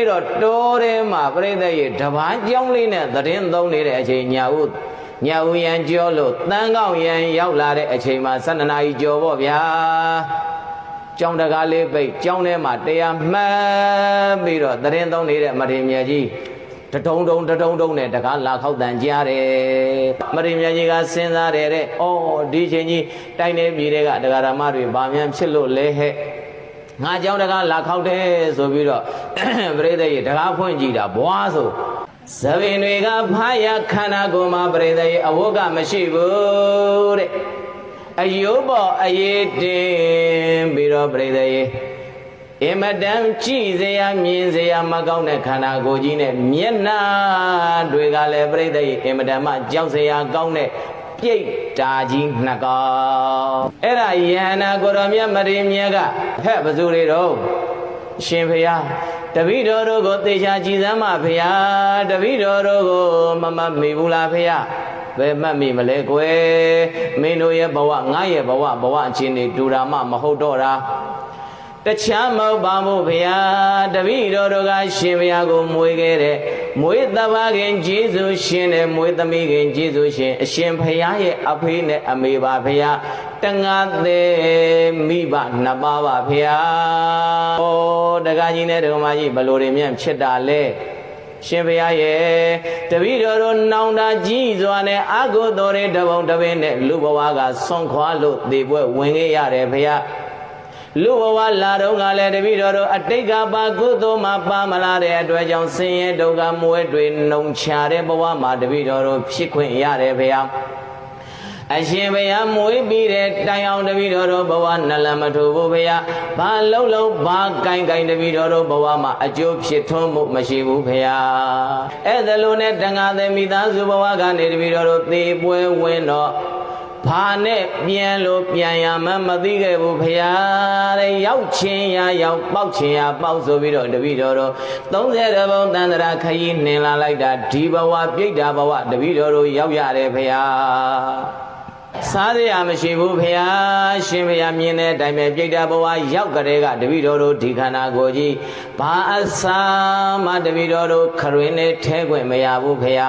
တော့တိုးတယ်မှာပြိဿရဲ့တပားကြောင်းလေးနဲ့သတင်းသုံးနေတဲ့အချိန်ညဦးရန်ကြောလို့တန်းကောက်ရန်ရောက်လာတဲ့အချိန်မှာ12နာရီကျော်ပေါ့ဗျာကျောင်းတကားလေးပိတ်ကျောင်းထဲမှာတရားမှတ်ပြီးတော့သတင်းသုံးနေတဲ့မထေရမြတ်ကြီးတထုံတုံနဲ့တကားလာခောက်တန်ကြားတယ်မထေရမြတ်ကြီးကစဉ်းစားတယ်တဲ့ဩဒီချိန်ကြီးတိုင်းနေပြည်တွေကတရားဓမ္မတွေဗာမြန်ဖြစ်လို့လဲဟဲ့ငါကြောင့်တကားလာခောက်တယ်ဆိုပြီးတော့ပရိသတ်ရေတကားဖွင့်ကြည့်တာဘွားဆိုသဗ္ဗင်တွေကဖာရခန္ဓာကိုယ်မှာပရိသတ်ရေအဝတ်ကမရှိဘူးတဲ့အယုပေါ်အရေးတင်ပြီးတော့ပရိသတ်ရေအမတန်ကြည်စရာမြင်စရာမကောင်းတဲ့ခန္ဓာကိုယ်ကြီးနဲ့မျက်နှာတွေကလည်းပရိသတ်ရေအမတန်မှကြောက်စရာကောင်းတဲ့ပြိတ်တာကြီးနှစ်ကောင်အဲ့ဒါယန္နာကိုရောမြတ်မထေရမြတ်ကဟဲ့ဘသူတွေတော့ရှင်ဖျားတပည့်တော်တို့ကိုသေချာကြည်စမ်းပါဖျားတပည့်တော်တို့ကိုမမတ်မိဘူးလားဖျားဘယ်မှတ်မိမလဲကွယ်မင်းတို့ရဲ့ဘဝငါရဲ့ဘဝအချင်းတွေတူတာမှမဟုတ်တော့တာတခြားမဟုတ်ပါဘူးဗျာတပည့်တော်တို့ကရှင်ဘုရားကိုမွေးခဲ့တဲ့မွေးသဘာခင်ကျေးဇူးရှင်နဲ့မွေးသမီးခင်ကျေးဇူးရှင်အရှင်ဘုရားရဲ့အဖေနဲ့အမေပါဗျာတငါသေးမိဘနှစ်ပါးပါဗျာဩတက္ကကြီးနဲ့ဒကမကြီးဘလို့တွေမြတ်ဖြစ်တာလဲရှင်ဘုရားရဲ့တပည့်တော်တို့နောင်တာကြီးစွာနဲ့အာဟုတော်တွေတပုံတပင်းနဲ့လူဘဝကဆွန်ခွာလို့သေပွဲဝင်ခဲ့ရတယ်ဗျာလူဘဝလာတော့ကလည်းတပည့်တော်တို့အတိတ်ကပါကုသိုလ်မှာပါမလာတဲ့အတွက်ကြောင့်ဆင်းရဲဒုက္ခမွဲတွေနှုံချတဲ့ဘဝမှာတပည့်တော်တို့ဖြစ်ခွင့်ရတယ်ဗျာအရှင်ဘုရားမွေးပြီးတဲ့တိုင်အောင်တပည့်တော်တို့ဘဝနှလမထူဘူးဗျာဘာလုံးဘာကိုင်တပည့်တော်တို့ဘဝမှာအကျိုးဖြစ်ထွန်းမှုမရှိဘူးဗျာအဲ့ဒါလို့နဲ့တန်ခါသည်မိသားစုဘဝကနေတပည့်တော်တို့သေပွဲဝင်တော့ဘာနဲ့ပြန်လို့ပြန်ရမှမသိခဲ့ဘူးဖရာတဲ့ရောက်ချင်းရရောက်ပေါက်ချင်းရပေါက်ဆိုပြီးတော့တပည့်တော်တို့30ဘုံတန်တရာခရီးနှင်လာလိုက်တာဒီဘဝပြိတ္တာဘဝတပည့်တော်တို့ရောက်ရတယ်ဖရာစားရမရှိဘူးဖရာရှင်ဖရာမြင်တဲ့အတိုင်းပဲပြိတ္တာဘဝရောက်ကြတဲ့ကတပည့်တော်တို့ဒီခန္ဓာကိုယ်ကြီးဘာအစာမှတပည့်တော်တို့ခရွင်းနဲ့ထဲခွင့်မရဘူးဖရာ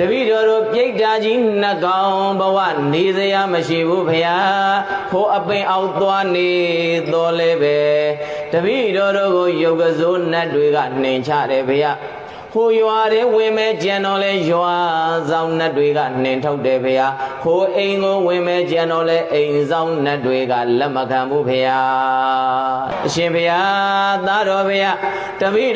တပည့်တော်တို့ပြိတ္တာကြီးနှစ်ကောင်ဘဝနေစရာမရှိဘူးဖရာဟိုအပင်အောက်သွားနေတော်လဲပဲတပည့်တော်တို့ကိုယုတ်ကစိုးနတ်တွေကနှင်ချတယ်ဖရာဟိုရွာတွေဝင်မဲ့ကြံတော်လဲရွာဆောင်နတ်တွေကနှင်ထုတ်တယ်ဖရာဟိုအိမ်ကိုဝင်မဲ့ကြံတော်လဲအိမ်ဆောင်နတ်တွေကလက်မခံဘူးဖရာအရှင်ဖရာသားတော်ဖရာတပည့်